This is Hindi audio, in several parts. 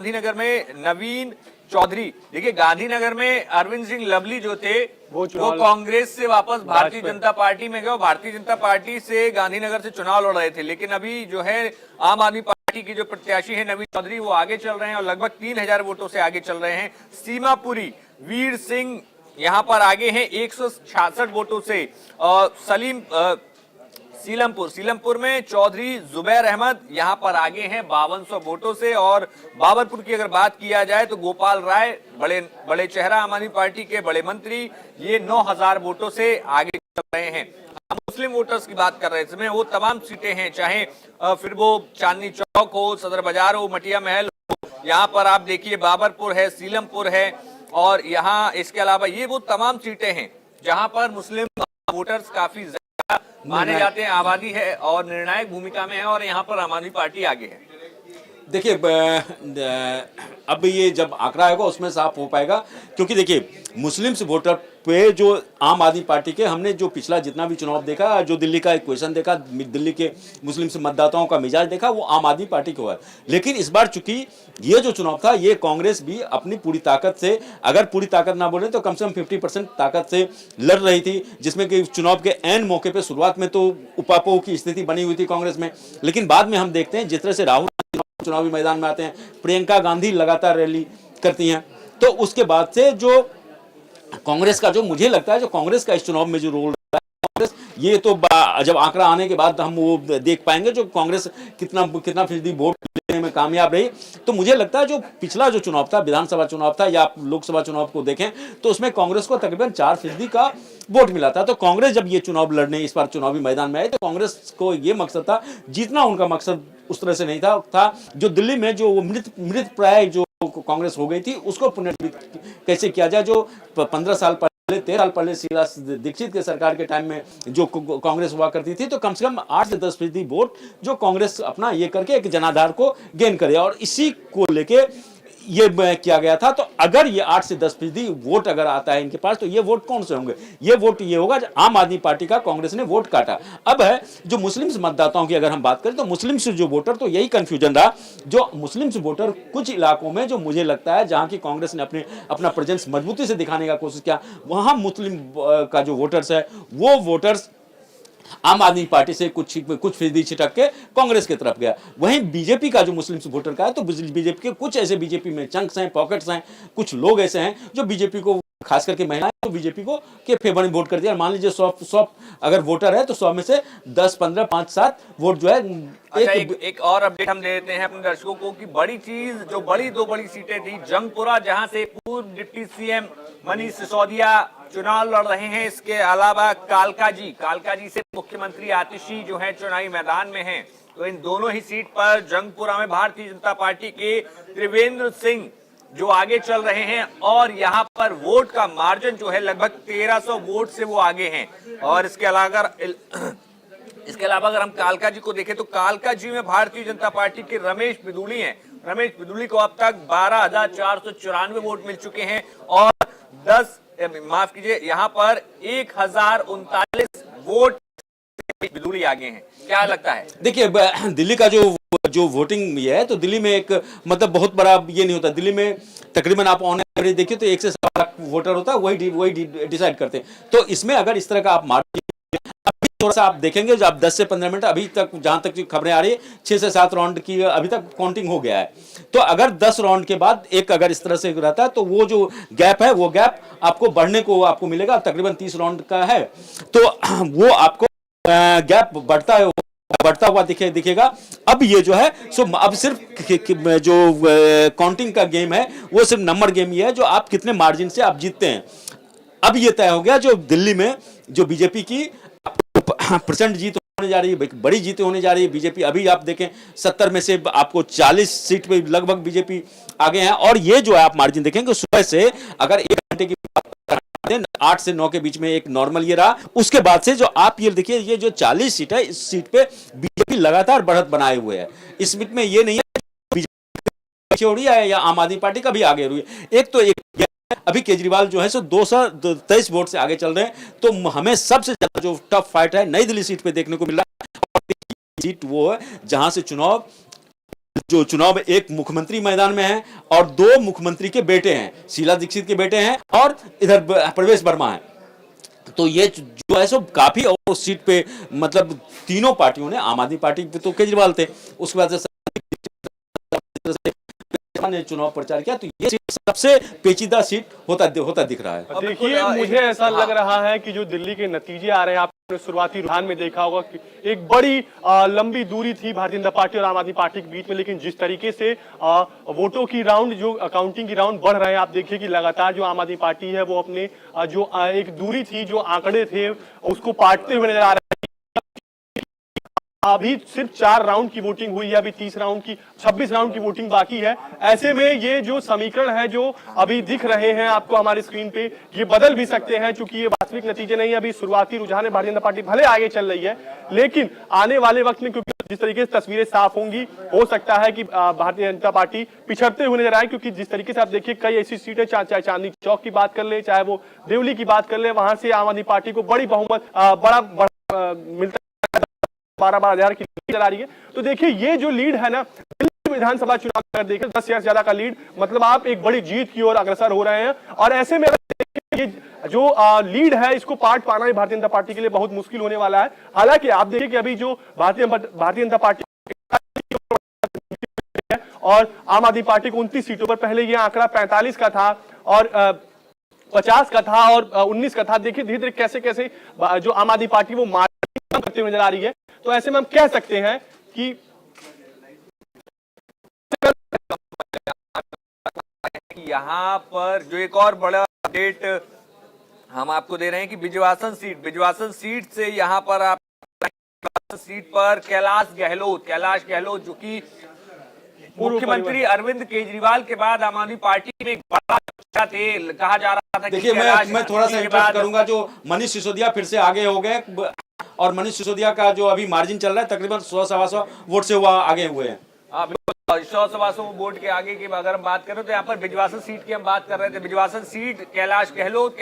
गांधीनगर में नवीन चौधरी। देखिए, गांधीनगर में अरविंद सिंह लवली जो थे वो कांग्रेस से वापस भारतीय जनता पार्टी में गए। भारतीय जनता पार्टी से गांधीनगर से चुनाव लड़ रहे थे, लेकिन अभी जो है आम आदमी पार्टी की जो प्रत्याशी है नवीन चौधरी, वो आगे चल रहे हैं और लगभग 3000 वोटों से आगे चल रहे हैं। सीमापुरी वीर सिंह यहाँ पर आगे हैं 166 वोटों से। और सीलमपुर में चौधरी जुबैर अहमद यहाँ पर आगे हैं 5200 वोटों से। और बाबरपुर की अगर बात किया जाए तो गोपाल राय, बड़े चेहरा आम आदमी पार्टी के, बड़े मंत्री, ये 9000 वोटों से आगे चल रहे हैं। हम मुस्लिम वोटर्स की बात कर रहे हैं, इसमें वो तमाम सीटें हैं, चाहे फिर वो चांदनी चौक हो, सदर बाजार हो, मटिया महल हो। यहाँ पर आप देखिए बाबरपुर है, सीलमपुर है, और यहाँ इसके अलावा ये वो तमाम सीटें हैं जहाँ पर मुस्लिम वोटर्स काफी माने जाते हैं, आबादी है और निर्णायक भूमिका में है, और यहाँ पर आम आदमी पार्टी आगे है। देखिए, अब ये जब आंकड़ा आएगा उसमें साफ हो पाएगा, क्योंकि देखिए मुस्लिम्स वोटर पे जो आम आदमी पार्टी के, हमने जो पिछला जितना भी चुनाव देखा, जो दिल्ली का इक्वेशन देखा, दिल्ली के मुस्लिम्स मतदाताओं का मिजाज देखा, वो आम आदमी पार्टी को है। लेकिन इस बार चूंकि ये जो चुनाव था, ये कांग्रेस भी अपनी पूरी ताकत से, अगर पूरी ताकत ना बोले तो कम से कम 50% ताकत से लड़ रही थी, जिसमें कि चुनाव के ऐन मौके पर शुरुआत में तो उपापोह की स्थिति बनी हुई थी कांग्रेस में। लेकिन बाद में हम देखते हैं जिस तरह से राहुल चुनावी मैदान में आते हैं, प्रियंका गांधी लगातार रैली करती हैं, तो उसके बाद से जो कांग्रेस का, जो मुझे लगता है जो कांग्रेस का इस चुनाव में जो रोल रहा है, कांग्रेस ये तो जब आंकड़ा आने के बाद हम वो देख पाएंगे जो कांग्रेस कितना फीसदी वोट लेने में कामयाब रही। तो मुझे लगता है जो पिछला जो चुनाव था, विधानसभा चुनाव था या आप लोकसभा चुनाव को देखें, तो उसमें कांग्रेस को तकरीबन 4% का वोट मिला था। तो कांग्रेस जब ये चुनाव लड़ने इस बार चुनावी मैदान में आई, तो कांग्रेस को ये मकसद था, जीतना उनका मकसद उस तरह से नहीं था जो दिल्ली में जो मृत प्राय जो कांग्रेस हो गई थी, उसको पुनर्जीवित कैसे किया जाए। जो 15 साल पहले, 13 साल पहले शीला दीक्षित के सरकार के टाइम में जो कांग्रेस हुआ करती थी, तो कम से कम 8 से 10% वोट जो कांग्रेस अपना ये करके एक जनाधार को गेन करे, और इसी को लेके ये किया गया था। तो अगर ये 8 से 10% वोट अगर आता है इनके पास, तो ये वोट कौन से होंगे? ये वोट ये होगा आम आदमी पार्टी का, कांग्रेस ने वोट काटा। अब है जो मुस्लिम्स मतदाताओं की अगर हम बात करें, तो मुस्लिम्स जो वोटर, तो यही कंफ्यूजन रहा, जो मुस्लिम्स वोटर कुछ इलाकों में जो मुझे लगता है जहां की कांग्रेस ने अपना प्रेजेंस मजबूती से दिखाने का कोशिश किया, वहां मुस्लिम का जो वोटर्स है, वो वोटर्स आम आदमी पार्टी से कुछ फीसदी छिटक के कांग्रेस की तरफ गया। वहीं बीजेपी का जो मुस्लिम वोटर का है, तो बीजेपी के कुछ ऐसे बीजेपी में चंक्स हैं, पॉकेट्स हैं, कुछ लोग ऐसे हैं जो बीजेपी को, खास करके महिलाएं, तो बीजेपी को के फेवर में वोट कर दिया। मान लीजिए 100 अगर वोटर है, तो 100 में से 10, 15, 5, 7 वोट जो है। एक और अपडेट हम दे देते हैं अपने दर्शकों को कि बड़ी चीज, जो दो बड़ी सीटें थी, जंगपुरा जहां से पूर्व डिप्टी सीएम मनीष सिसोदिया चुनाव लड़ रहे हैं, इसके अलावा कालकाजी से मुख्यमंत्री आतिशी जो है चुनावी मैदान में हैं। तो इन दोनों ही सीट पर जंगपुरा में भारतीय जनता पार्टी के त्रिवेंद्र सिंह जो आगे चल रहे हैं, और यहाँ पर वोट का मार्जिन जो है लगभग 1300 वोट से वो आगे हैं। और इसके अलावा अगर हम कालकाजी को देखें, तो कालकाजी में भारतीय जनता पार्टी के रमेश बिदुड़ी हैं। रमेश बिदुड़ी को अब तक 12,494 वोट मिल चुके हैं, और यहाँ पर 1039 वोट बिदुड़ी आगे हैं। क्या लगता है? देखिए, दिल्ली का जो वोटिंग ये है, तो दिल्ली में एक मतलब बहुत बड़ा ये नहीं होता। दिल्ली में तकरीबन आप ऑन एवरेज देखिए तो 1 से 7 लाख वोटर होता है, वही डिसाइड करते हैं। तो इसमें अगर इस तरह का आप मार्जिन, अभी थोड़ा सा आप देखेंगे, जो आप 10 से 15 मिनट, अभी तक जहां तक खबरें आ रही है, 6 से 7 राउंड की अभी तक काउंटिंग हो गया है। तो अगर 10 राउंड के बाद एक अगर इस तरह से रहता है, तो वो जो गैप है, वो गैप आपको बढ़ने को आपको मिलेगा। तकरीबन 30 राउंड का है, तो वो आपको गैप बढ़ता हुआ दिखेगा। अब ये जो है, सो अब सिर्फ जो काउंटिंग का गेम है, वो सिर्फ नंबर गेम ये है, जो आप कितने मार्जिन से आप जीतते हैं। अब ये तय हो गया, जो दिल्ली में जो बीजेपी की % जीत होने जा रही है, बड़ी जीतें होने जा रही है। बीजेपी अभी आप देखें 70 में से आपको 40 सीट पे लगभग बीजेपी आगे हैं। और ये जो है आप मार्जिन देखेंगे, सुबह से अगर 1 घंटे की 8 से 9 के बीच में एक नॉर्मल ये रहा। उसके बाद से जो आप ये देखिए, ये जो 40 सीट है, इस सीट पे बीजेपी लगातार बढ़त बनाए हुए है। इस सीट में ये नहीं है बीजेपी हो रही है या आम आदमी पार्टी कभी आगे हुई है। एक तो एक अभी केजरीवाल जो है सो 223 वोट से आगे चल रहे हैं। तो हमें सबसे ज्यादा जो टफ फाइट है नई दिल्ली सीट पे देखने को मिल रहा है। सीट वो है जहां से चुनाव जो चुनाव में एक मुख्यमंत्री मैदान में है और 2 मुख्यमंत्री के बेटे हैं, शीला दीक्षित के बेटे हैं और इधर प्रवेश वर्मा है। तो ये जो है सो काफी, और उस सीट पे मतलब तीनों पार्टियों ने, आम आदमी पार्टी पे तो केजरीवाल थे, उसके बाद से ने चुनाव प्रचार किया, तो ये सीट सबसे पेचीदा सीट होता दिख रहा है। देखिए, मुझे ऐसा लग रहा है कि जो दिल्ली के नतीजे आ रहे हैं, आपने शुरुआती रुझान में देखा होगा कि एक बड़ी लंबी दूरी थी भारतीय जनता पार्टी और आम आदमी पार्टी के बीच में, लेकिन जिस तरीके से वोटों की राउंड, जो काउंटिंग की राउंड बढ़ रहे हैं, आप देखिए कि लगातार जो आम आदमी पार्टी है वो अपने जो एक दूरी थी, जो आंकड़े थे, उसको पाटते हुए नजर आ रहे हैं। अभी सिर्फ 4 राउंड की वोटिंग हुई है, अभी 30 राउंड की 26 राउंड की वोटिंग बाकी है। ऐसे में ये जो समीकरण है जो अभी दिख रहे हैं आपको हमारी स्क्रीन पे, ये बदल भी सकते हैं, क्योंकि ये वास्तविक नतीजे नहीं है। अभी शुरुआती रुझान है, भारतीय जनता पार्टी भले आगे चल रही है, लेकिन आने वाले वक्त में क्योंकि जिस तरीके से तस्वीरें साफ होंगी, हो सकता है कि भारतीय जनता पार्टी पिछड़ते हुए नजर आए, क्योंकि जिस तरीके से आप देखिए कई ऐसी सीटें, चाहे चांदनी चौक की बात कर ले, चाहे वो देवली की बात कर ले, वहां से आम आदमी पार्टी को बड़ी बहुमत बड़ा मिलता 12-12 हजार की लीड आ रही है। तो देखिए, ये जो लीड है ना, दिल्ली विधानसभा चुनाव अगर देखें 10 से ज्यादा का लीड, मतलब आप एक बड़ी जीत की ओर अग्रसर हो रहे हैं। और ऐसे में ये जो लीड है, इसको पाट पाना भी भारतीय जनता पार्टी के लिए बहुत मुश्किल होने वाला है। हालांकि आप देखिए कि अभी जो भारतीय जनता पार्टी और आम आदमी पार्टी को 29 सीटों पर, पहले ये आंकड़ा 45 का था और 50 का था और 19 का था। देखिए धीरे धीरे कैसे कैसे जो आम आदमी पार्टी वो मार्जिन करते हुए नजर आ रही है। तो ऐसे में हम कह सकते हैं कि यहाँ पर जो एक और बड़ा अपडेट हम आपको दे रहे हैं कि बिजवासन सीट से यहाँ पर आप सीट पर कैलाश गहलोत जो कि मुख्यमंत्री अरविंद केजरीवाल के बाद आम आदमी पार्टी में एक बड़ा चर्चा थे, कहा जा रहा था। देखिए, मैं थोड़ा सा इंटरेस्ट करूंगा, जो मनीष सिसोदिया फिर से आगे हो गए, और मनीष सिसोदिया का जो अभी मार्जिन चल रहा है तकरीबन 100-125 वोट से वह आगे हुए हैं। 100-125 वोट के आगे की अगर हम बात करें तो यहाँ पर बिजवासन सीट की हम बात कर रहे थे। बिजवासन सीट कैलाश गहलोत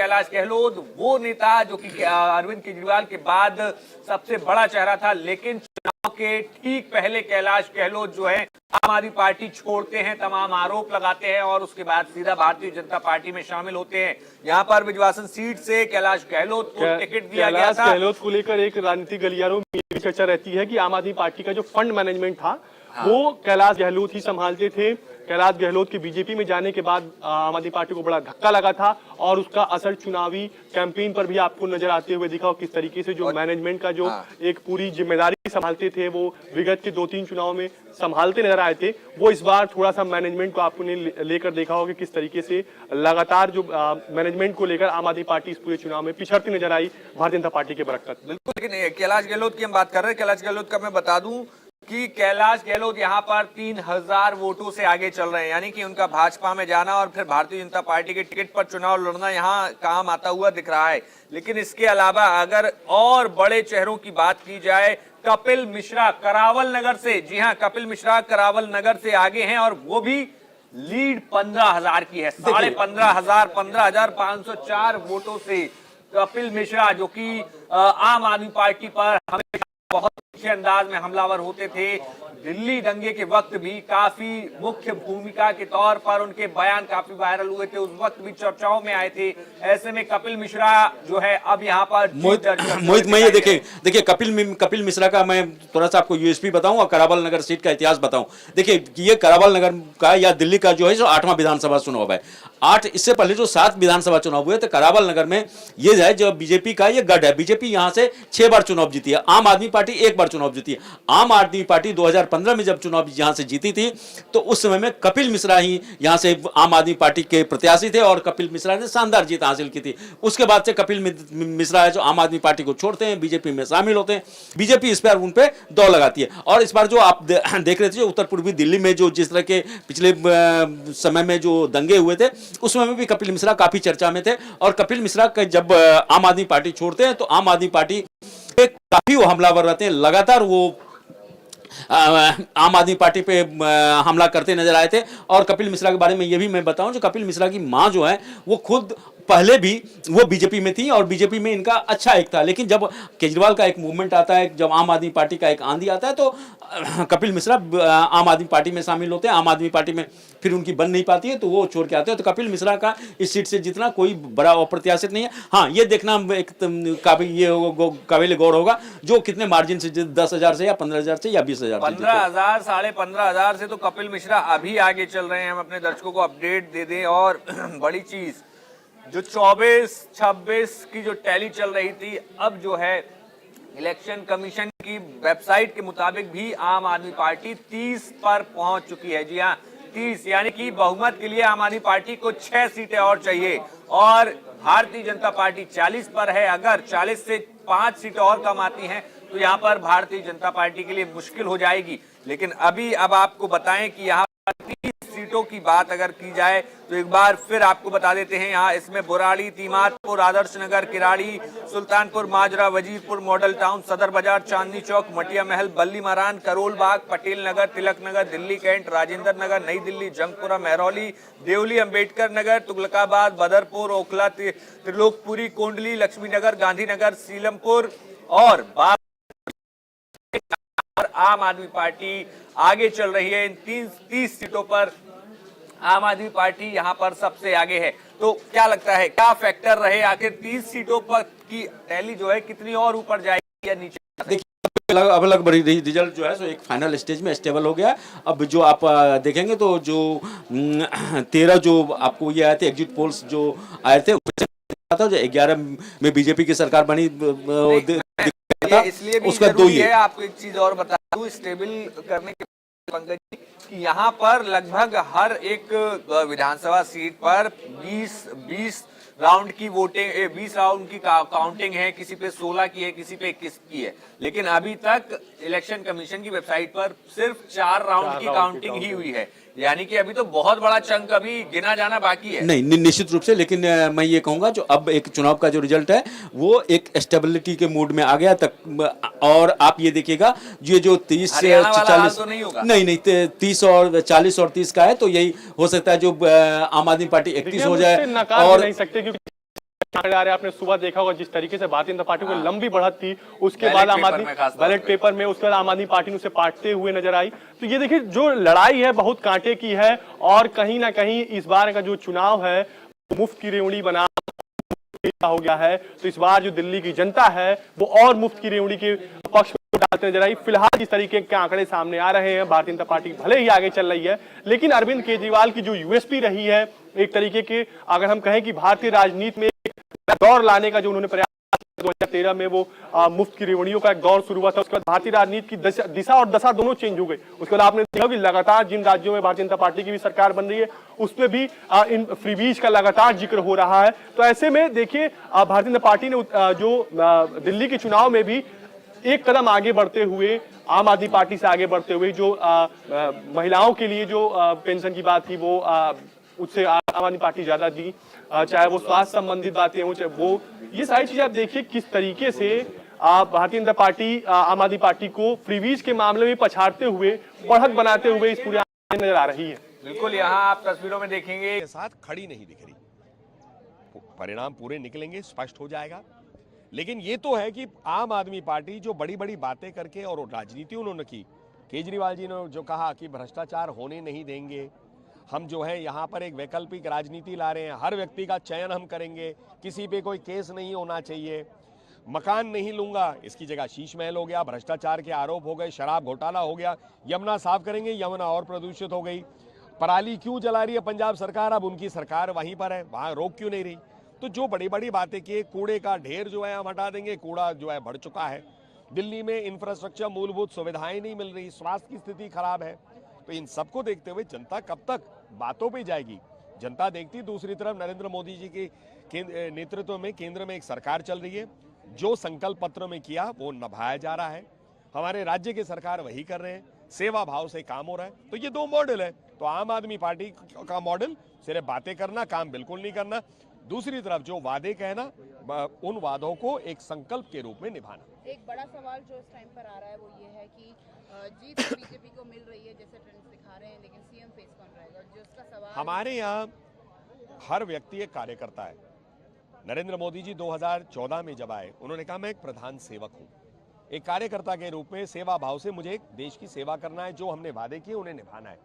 वो नेता जो कि अरविंद केजरीवाल के बाद सबसे बड़ा चेहरा था, लेकिन चुनाव के ठीक पहले कैलाश गहलोत जो है आम आदमी पार्टी छोड़ते हैं, तमाम आरोप लगाते हैं और उसके बाद सीधा भारतीय जनता पार्टी में शामिल होते हैं। यहाँ पर बिजवासन सीट से कैलाश गहलोत को टिकट दिया गया था। गहलोत को लेकर एक राजनीतिक गलियारों में भी चर्चा रहती है कि आम आदमी पार्टी का जो फंड मैनेजमेंट था वो कैलाश गहलोत ही संभालते थे। कैलाश गहलोत के बीजेपी में जाने के बाद आम आदमी पार्टी को बड़ा धक्का लगा था और उसका असर चुनावी कैंपेन पर भी आपको नजर आते हुए दिखा। किस तरीके से जो मैनेजमेंट का जो एक पूरी जिम्मेदारी संभालते थे, वो विगत के 2-3 चुनाव में संभालते नजर आए थे, वो इस बार थोड़ा सा मैनेजमेंट को आपने लेकर देखा होगा किस तरीके से लगातार जो मैनेजमेंट को लेकर आम आदमी पार्टी इस पूरे चुनाव में पिछड़ती नजर आई भारतीय जनता पार्टी के बरकत। बिल्कुल, लेकिन कैलाश गहलोत की हम बात कर रहे हैं। कैलाश गहलोत का मैं बता दूं कि कैलाश गहलोत यहाँ पर 3000 वोटों से आगे चल रहे हैं, यानी कि उनका भाजपा में जाना और फिर भारतीय जनता पार्टी के टिकट पर चुनाव लड़ना यहाँ काम आता हुआ दिख रहा है। लेकिन इसके अलावा अगर और बड़े चेहरों की बात की जाए, कपिल मिश्रा करावल नगर से, जी हाँ, कपिल मिश्रा करावल नगर से आगे हैं और वो भी लीड 15,000 की है, 15,504 वोटों से कपिल मिश्रा, जो कि आम आदमी पार्टी पर हमेशा बहुत अच्छे अंदाज में हमलावर होते थे। दिल्ली दंगे के वक्त भी काफी मुख्य भूमिका के तौर पर उनके बयान काफी वायरल हुए थे, उस वक्त भी चर्चाओं में आए थे। ऐसे में कपिल मिश्रा जो है अब यहाँ पर मोहित मैं ये देखिए कपिल मिश्रा का मैं थोड़ा सा आपको यूएसपी बताऊं और करावल नगर सीट का इतिहास बताऊं। देखिए, ये करावल नगर का या दिल्ली का जो है 8वां विधानसभा चुनाव है। 8 इससे पहले जो 7 विधानसभा चुनाव हुए थे करावल नगर में, ये है जो बीजेपी का ये गढ़ है। बीजेपी यहाँ से 6 बार चुनाव जीती है, आम आदमी पार्टी 1 बार चुनाव जीती है। आम आदमी पार्टी 2015 में जब चुनाव यहां से जीती थी तो उस समय में कपिल मिश्रा ही यहां से आम आदमी पार्टी के प्रत्याशी थे और कपिल मिश्रा ने शानदार जीत हासिल की थी। उसके बाद से कपिल मिश्रा है जो आम आदमी पार्टी को छोड़ते हैं, बीजेपी में शामिल होते हैं। बीजेपी इस बार उन पे दौड़ लगाती है और इस बार जो आप देख रहे थे उत्तर पूर्वी दिल्ली में जो जिस तरह के पिछले समय में जो दंगे हुए थे, उस समय में भी कपिल मिश्रा काफी चर्चा में थे। और कपिल मिश्रा का जब आम आदमी पार्टी छोड़ते हैं तो आम आदमी पार्टी काफी वो हमलावर रहते हैं, लगातार वो आम आदमी पार्टी पे हमला करते नजर आए थे। और कपिल मिश्रा के बारे में ये भी मैं बताऊं, जो कपिल मिश्रा की मां जो है वो खुद पहले भी वो बीजेपी में थी और बीजेपी में इनका अच्छा एक था, लेकिन जब केजरीवाल का एक मूवमेंट आता है, जब आम आदमी पार्टी का एक आंधी आता है, तो कपिल मिश्रा आम आदमी पार्टी में शामिल होते हैं। आम आदमी पार्टी में फिर उनकी बन नहीं पाती है तो वो छोड़ के आते हैं। तो कपिल मिश्रा का इस सीट से जितना कोई बड़ा अप्रत्याशित नहीं है। हाँ, ये देखना एक काबिल गौर होगा जो कितने मार्जिन से, 10,000 से या 15,000 से या 20,000 से। 15,000 15,500 से तो कपिल मिश्रा अभी आगे चल रहे हैं। हम अपने दर्शकों को अपडेट दे दें। और बड़ी चीज जो 24-26 की जो टैली चल रही थी, अब जो है इलेक्शन कमीशन की वेबसाइट के मुताबिक भी आम आदमी पार्टी 30 पर पहुंच चुकी है। जी हाँ, 30, यानी कि बहुमत के लिए आम आदमी पार्टी को 6 सीटें और चाहिए और भारतीय जनता पार्टी 40 पर है। अगर 40 से 5 सीटें और कम आती हैं तो यहाँ पर भारतीय जनता पार्टी के लिए मुश्किल हो जाएगी। लेकिन अब आपको बताएं कि यहाँ 30 सीटों की बात अगर की जाए तो एक बार फिर आपको बता देते हैं, यहाँ इसमें बुराड़ी, तीमारपुर, आदर्श नगर, किराड़ी, सुल्तानपुर माजरा, वजीरपुर, मॉडल टाउन, सदर बाजार, चांदनी चौक, मटिया महल, बल्ली मारान, करोल बाग, पटेल नगर, तिलक नगर, दिल्ली कैंट, राजेंद्र नगर, नई दिल्ली, जंगपुरा, महरौली, देवली, अंबेडकर नगर, तुगलकाबाद, बदरपुर, ओखला, त्रिलोकपुरी, कोंडली, लक्ष्मी नगर, गांधीनगर, सीलमपुर और आम आदमी पार्टी आगे चल रही है। इन 30 सीटों पर आम आदमी पार्टी यहां पर सबसे आगे है। तो क्या लगता है, क्या फैक्टर रहे, आखिर 30 सीटों पर की टैली जो है कितनी और ऊपर जाएगी या नीचे? देखिए, अब अलग बड़ी रिजल्ट जो है सो एक फाइनल स्टेज में स्टेबल हो गया। अब जो आप देखेंगे तो जो 13 जो आपको ये आए थे एग्जिट पोल्स जो आए थे, जो 11 में बीजेपी की सरकार बनी था, इसलिए भी उसका 2 जरूरी है। आपको एक चीज और बता दूं स्टेबल करने के पंकज जी, कि यहाँ पर लगभग हर एक विधानसभा सीट पर 20 राउंड की वोटिंग, 20 राउंड की काउंटिंग है। किसी पे 16 की है, किसी पे 21 की है। लेकिन अभी तक इलेक्शन कमीशन की वेबसाइट पर सिर्फ 4 राउंड की काउंटिंग ही हुई है, यानी कि अभी तो बहुत बड़ा चंक अभी गिना जाना बाकी है। नहीं, निश्चित रूप से। लेकिन मैं ये कहूंगा जो अब एक चुनाव का जो रिजल्ट है वो एक स्टेबिलिटी के मूड में आ गया तक। और आप ये देखिएगा ये जो 30 से 40 तो नहीं होगा, नहीं 30 और 40 और 30 का है, तो यही हो सकता है जो आम आदमी पार्टी 31 हो जाए। और नहीं सकते क्योंकि आपने सुबह देखा होगा जिस तरीके से भारतीय जनता पार्टी को लंबी बढ़त थी, उसके बाद आम आदमी बैलेट पेपर में उसके बाद आम आदमी पार्टी ने उसे पाटते हुए नजर आई। तो ये देखिए जो लड़ाई है बहुत कांटे की है और कहीं ना कहीं इस बार का जो चुनाव है मुफ्त की रेवड़ी बना हो गया है। तो इस बार जो दिल्ली की जनता है वो और मुफ्त की रेवड़ी के पक्ष में डालते नजर आई। फिलहाल इस तरीके के आंकड़े सामने आ रहे हैं। भारतीय जनता पार्टी भले ही आगे चल रही है, लेकिन अरविंद केजरीवाल की जो यूएसपी रही है, एक तरीके के अगर हम कहें कि भारतीय राजनीति में दौर लाने का जो उन्होंने प्रयास 2013 में वो मुफ्त की रेवड़ियों का एक दौर शुरू हुआ था। उसके बाद भारतीय राजनीति की दिशा और दशा दोनों चेंज हो गई। उसके बाद आपने देखा कि लगातार जिन राज्यों में भारतीय जनता पार्टी की भी सरकार बन रही है उसमें भी इन फ्रीबीज का लगातार जिक्र हो रहा है। तो ऐसे में देखिए भारतीय जनता पार्टी ने जो दिल्ली के चुनाव में भी एक कदम आगे बढ़ते हुए, आम आदमी पार्टी से आगे बढ़ते हुए, जो महिलाओं के लिए जो पेंशन की बात थी वो उससे आम आदमी पार्टी ज्यादा दी, चाहे वो स्वास्थ्य संबंधित बातें हो, चाहे वो ये सारी चीजें आप देखिए किस तरीके से भारतीय जनता पार्टी आम आदमी पार्टी को फ्रीबीज के मामले में पछाड़ते हुए, बढ़त बनाते हुए इस पूरे नजर आ रही है। बिल्कुल, यहाँ आप तस्वीरों में देखेंगे साथ खड़ी नहीं दिख रही। परिणाम पूरे निकलेंगे, स्पष्ट हो जाएगा। लेकिन ये तो है कि आम आदमी पार्टी जो बड़ी बड़ी बातें करके और राजनीति उन्होंने की, केजरीवाल जी ने जो कहा कि भ्रष्टाचार होने नहीं देंगे, हम जो है यहाँ पर एक वैकल्पिक राजनीति ला रहे हैं, हर व्यक्ति का चयन हम करेंगे, किसी पे कोई केस नहीं होना चाहिए, मकान नहीं लूंगा, इसकी जगह शीश महल हो गया, भ्रष्टाचार के आरोप हो गए, शराब घोटाला हो गया, यमुना साफ करेंगे, यमुना और प्रदूषित हो गई, पराली क्यों जला रही है पंजाब सरकार, अब उनकी सरकार वहीं पर है, वहां रोक क्यों नहीं रही। तो जो बड़ी बड़ी बातें की, कूड़े का ढेर जो है हम हटा देंगे, कूड़ा जो है बढ़ चुका है, दिल्ली में इंफ्रास्ट्रक्चर मूलभूत सुविधाएं नहीं मिल रही, स्वास्थ्य की स्थिति खराब है। तो इन सबको देखते हुए जनता कब तक बातों पे जाएगी, जनता देखती। दूसरी तरफ नरेंद्र मोदी जी के नेतृत्व में केंद्र में एक सरकार चल रही है, जो संकल्प पत्र में किया वो निभाया जा रहा है, हमारे राज्य की सरकार वही कर रहे हैं, सेवा भाव से काम हो रहा है। तो ये दो मॉडल है। तो आम आदमी पार्टी का मॉडल सिर्फ बातें करना, काम बिल्कुल नहीं करना, दूसरी तरफ जो वादे कहना, उन वादों को एक संकल्प के रूप में निभाना। एक बड़ा सवाल जो इस टाइम पर आ रहा है वो ये है कि जीत बीजेपी को मिल रही है जैसे ट्रेंड्स दिखा रहे हैं, लेकिन सीएम फेस कौन रहेगा? जो उसका सवाल हमारे यहाँ हर व्यक्ति एक कार्यकर्ता है। नरेंद्र मोदी जी 2014 में जब आए, उन्होंने कहा मैं एक प्रधान सेवक हूं। एक कार्यकर्ता के रूप में सेवा भाव से मुझे देश की सेवा करना है, जो हमने वादे किए उन्हें निभाना है।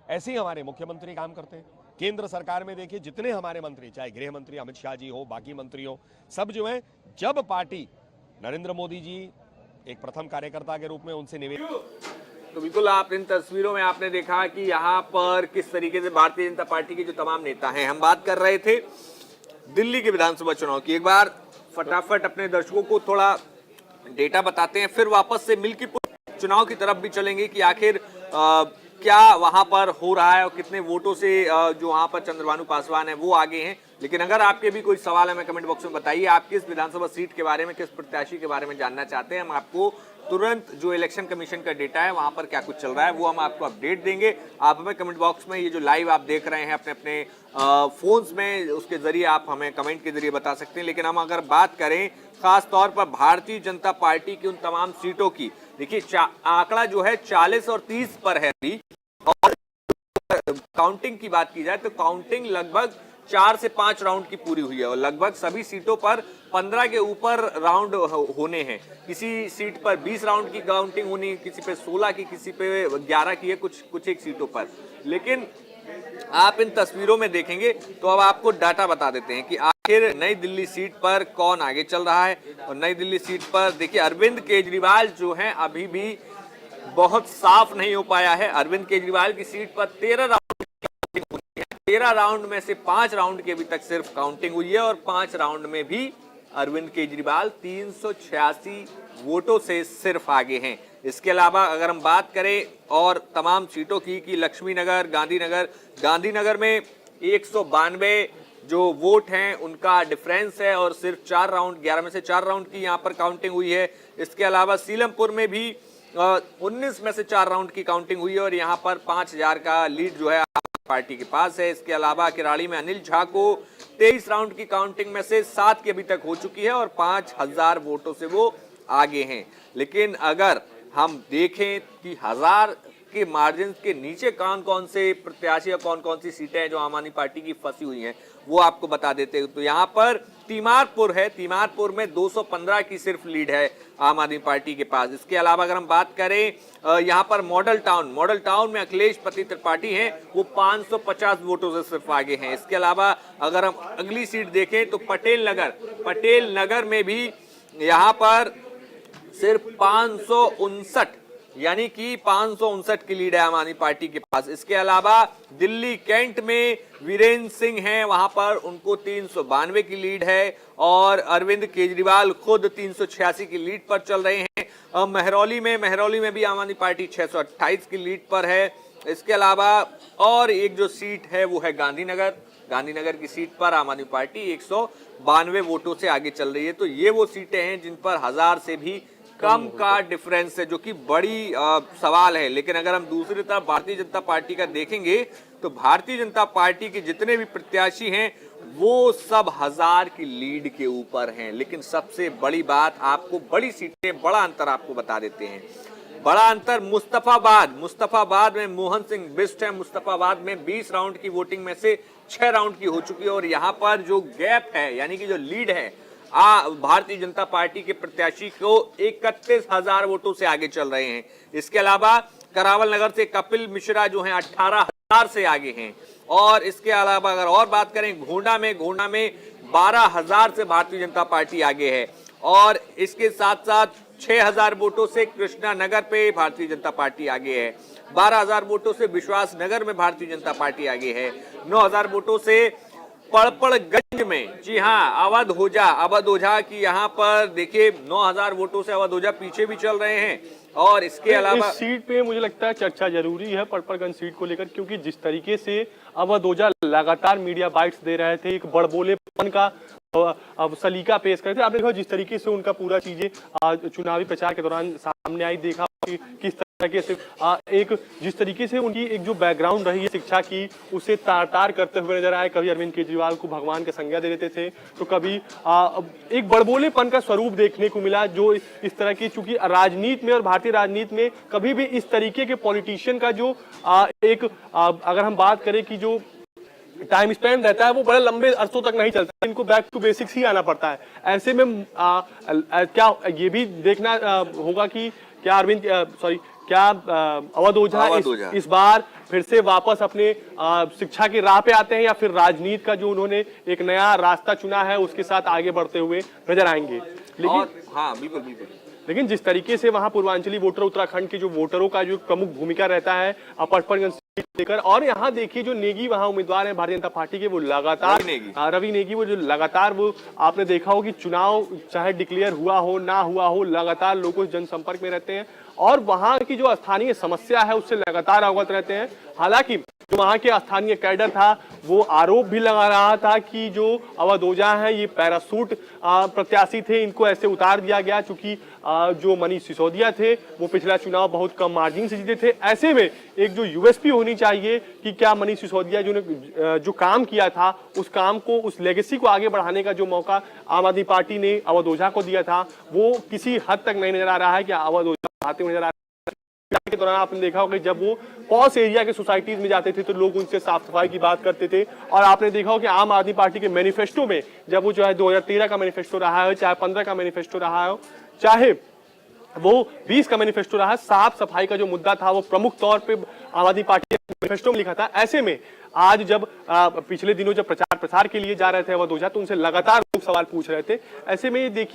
ऐसे ही हमारे मुख्यमंत्री काम करते हैं। केंद्र सरकार में देखिए जितने हमारे मंत्री, चाहे गृह मंत्री अमित शाह जी हो, बाकी मंत्री हो, सब जो है, जब पार्टी नरेंद्र मोदी जी एक प्रथम कार्यकर्ता के रूप में उनसे निवेदन। तो बिल्कुल आप इन तस्वीरों में आपने देखा कि यहाँ पर किस तरीके से भारतीय जनता पार्टी के जो तमाम नेता हैं, हम बात कर रहे थे दिल्ली के विधानसभा चुनाव की। एक बार फटाफट अपने दर्शकों को थोड़ा डेटा बताते हैं, फिर वापस से मिल्कीपुर चुनाव की तरफ भी चलेंगे कि आखिर क्या वहां पर हो रहा है और कितने वोटों से जो वहां पर चंद्रभानु पासवान है वो आगे हैं। लेकिन अगर आपके भी कोई सवाल है, मैं कमेंट बॉक्स में बताइए, आप किस विधानसभा सीट के बारे में, किस प्रत्याशी के बारे में जानना चाहते हैं। हम आपको तुरंत जो इलेक्शन कमीशन का डेटा है वहां पर क्या कुछ चल रहा है वो हम आपको अपडेट देंगे। आप हमें कमेंट बॉक्स में ये जो लाइव आप देख रहे हैं अपने अपने फोन्स में, उसके जरिए आप हमें कमेंट के जरिए बता सकते हैं। लेकिन हम अगर बात करें खास तौर पर भारतीय जनता पार्टी की उन तमाम सीटों की, देखिए आंकड़ा जो है 40 और 30 पर है अभी। और काउंटिंग की बात की जाए तो काउंटिंग लगभग 4 से 5 राउंड की पूरी हुई है और लगभग सभी सीटों पर 15 के ऊपर राउंड होने हैं। किसी सीट पर 20 राउंड की काउंटिंग होनी, किसी पे 16 की, किसी पे 11 की है, कुछ एक सीटों पर। लेकिन आप इन तस्वीरों में देखेंगे तो अब आपको डाटा बता देते हैं कि आखिर नई दिल्ली सीट पर कौन आगे चल रहा है। और नई दिल्ली सीट पर देखिए अरविंद केजरीवाल जो हैं अभी भी बहुत साफ नहीं हो पाया है। अरविंद केजरीवाल की सीट पर 13 राउंड में से 5 राउंड की अभी तक सिर्फ काउंटिंग हुई है और 5 राउंड में भी अरविंद केजरीवाल 386 वोटों से सिर्फ आगे हैं। इसके अलावा अगर हम बात करें और तमाम सीटों की कि लक्ष्मी नगर, गांधीनगर में 192 जो वोट हैं उनका डिफरेंस है और सिर्फ 4 राउंड, 11 में से 4 राउंड की यहां पर काउंटिंग हुई है। इसके अलावा सीलमपुर में भी 19 में से 4 राउंड की काउंटिंग हुई है और यहां पर 5000 का लीड जो है पार्टी के पास है। इसके अलावा किराड़ी में अनिल झा को 23 राउंड की काउंटिंग में से 7 की अभी तक हो चुकी है और 5000 वोटों से वो आगे हैं। लेकिन अगर हम देखें कि 1000 के मार्जिन के नीचे कौन कौन से प्रत्याशी या कौन कौन सी सीटें हैं जो आम आदमी पार्टी की फंसी हुई हैं वो आपको बता देते हैं। तो यहाँ पर तीमारपुर है, तीमारपुर में 215 की सिर्फ लीड है आम आदमी पार्टी के पास। इसके अलावा अगर हम बात करें यहाँ पर मॉडल टाउन में अखिलेश पति त्रिपाठी हैं, वो 550 वोटों से सिर्फ आगे हैं। इसके अलावा अगर हम अगली सीट देखें तो पटेल नगर में भी यहाँ पर सिर्फ 559 यानी कि 559 की लीड है आम आदमी पार्टी के पास। इसके अलावा दिल्ली कैंट में वीरेंद्र सिंह हैं, वहां पर उनको 392 की लीड है और अरविंद केजरीवाल खुद 386 की लीड पर चल रहे हैं। महरौली में भी आम आदमी पार्टी 628 की लीड पर है। इसके अलावा और एक जो सीट है वो है गांधीनगर की सीट पर आम आदमी पार्टी 192 वोटों से आगे चल रही है। तो ये वो सीटें हैं जिन पर 1000 से भी कम का डिफरेंस है, जो कि बड़ी सवाल है। लेकिन अगर हम दूसरी तरफ भारतीय जनता पार्टी का देखेंगे तो भारतीय जनता पार्टी के जितने भी प्रत्याशी हैं वो सब 1000 की लीड के ऊपर हैं। लेकिन सबसे बड़ी बात, आपको बड़ी सीटें, बड़ा अंतर आपको बता देते हैं। बड़ा अंतर मुस्तफाबाद में मोहन सिंह बिष्ट है। मुस्तफाबाद में 20 राउंड की वोटिंग में से 6 राउंड की हो चुकी है और यहाँ पर जो गैप है यानी कि जो लीड है भारतीय जनता पार्टी के प्रत्याशी को 31,000 वोटों से आगे चल रहे हैं। इसके अलावा करावल नगर से कपिल मिश्रा जो हैं 18,000 से आगे हैं। और इसके अलावा अगर और बात करें घोंडा में 12,000 से भारतीय जनता पार्टी आगे है और इसके साथ साथ 6,000 वोटों से कृष्णा नगर पे भारतीय जनता पार्टी आगे है। 12,000 वोटों से विश्वास नगर में भारतीय जनता पार्टी आगे है। 9,000 वोटों से पड़पड़गंज में, जी हाँ, अवध ओझा की यहाँ पर देखिए 9,000 वोटों से अवध ओझा पीछे भी चल रहे हैं। और इसके अलावा इस सीट पे मुझे लगता है चर्चा जरूरी है पड़पड़गंज सीट को लेकर, क्योंकि जिस तरीके से अवध ओझा लगातार मीडिया बाइट्स दे रहे थे, एक बड़बोलेपन का अब सलीका पेश करते थे। आपने देखा जिस तरीके से उनका पूरा चीजें चुनावी प्रचार के दौरान सामने आई, देखा कि किस से एक जिस तरीके से उनकी एक जो बैकग्राउंड रही है शिक्षा की, उसे तार करते हुए नजर आए। कभी अरविंद केजरीवाल को भगवान का संज्ञा दे देते थे, तो कभी एक बड़बोलेपन का स्वरूप देखने को मिला, जो इस तरह की, चूंकि राजनीति में और भारतीय राजनीति में कभी भी इस तरीके के पॉलिटिशियन का जो अगर हम बात करें कि जो टाइम स्पेंड रहता है वो बड़े लंबे अरसों तक नहीं चलता, इनको बैक टू बेसिक्स ही आना पड़ता है। ऐसे में क्या ये भी देखना होगा कि क्या क्या अवध ओझा इस बार फिर से वापस अपने शिक्षा की राह पे आते हैं, या फिर राजनीति का जो उन्होंने एक नया रास्ता चुना है उसके साथ आगे बढ़ते हुए नजर आएंगे। लेकिन जिस तरीके से वहां पूर्वांचली वोटर, उत्तराखंड के जो वोटरों का जो प्रमुख भूमिका रहता है पचपनगंज सीट लेकर, और यहाँ देखिए जो नेगी वहां उम्मीदवार हैं भारतीय जनता पार्टी के, वो लगातार रवि नेगी वो जो लगातार वो आपने देखा हो कि चुनाव चाहे डिक्लेयर हुआ हो ना हुआ हो, लगातार लोगों से जनसंपर्क में रहते हैं और वहां की जो स्थानीय समस्या है उससे लगातार अवगत रहते हैं। हालांकि जो वहां के स्थानीय कैडर था वो आरोप भी लगा रहा था कि जो अवध ओझा है ये पैरासूट प्रत्याशी थे, इनको ऐसे उतार दिया गया क्योंकि जो मनीष सिसोदिया थे वो पिछला चुनाव बहुत कम मार्जिन से जीते थे। ऐसे में एक जो यूएसपी होनी चाहिए कि क्या मनीष सिसोदिया जो काम किया था उस काम को, उस लेगेसी को आगे बढ़ाने का जो मौका आम आदमी पार्टी ने अवध ओझा को दिया था वो किसी हद तक नहीं नजर आ रहा है कि अवध ओझा आते हुए नजर आ के दौरान आपने देखा होगा जब वो पॉस एरिया के सोसाइटीज में जाते थे तो लोग उनसे साफ सफाई की बात करते थे। और आपने देखा हो कि आम आदमी पार्टी के मैनिफेस्टो में, जब वो चाहे 2013 का मैनिफेस्टो रहा है, चाहे 15 का मैनिफेस्टो रहा हो, चाहे वो 20 का मैनिफेस्टो रहा है, साफ सफाई का जो मुद्दा था वो प्रमुख तौर पे आम आदमी पार्टी ने मैनिफेस्टो में लिखा था। ऐसे में आज जब पिछले दिनों जब प्रचार प्रसार के लिए जा रहे थे अवध ओझा तो उनसे लगातार लोग सवाल पूछ रहे थे। ऐसे में देखिए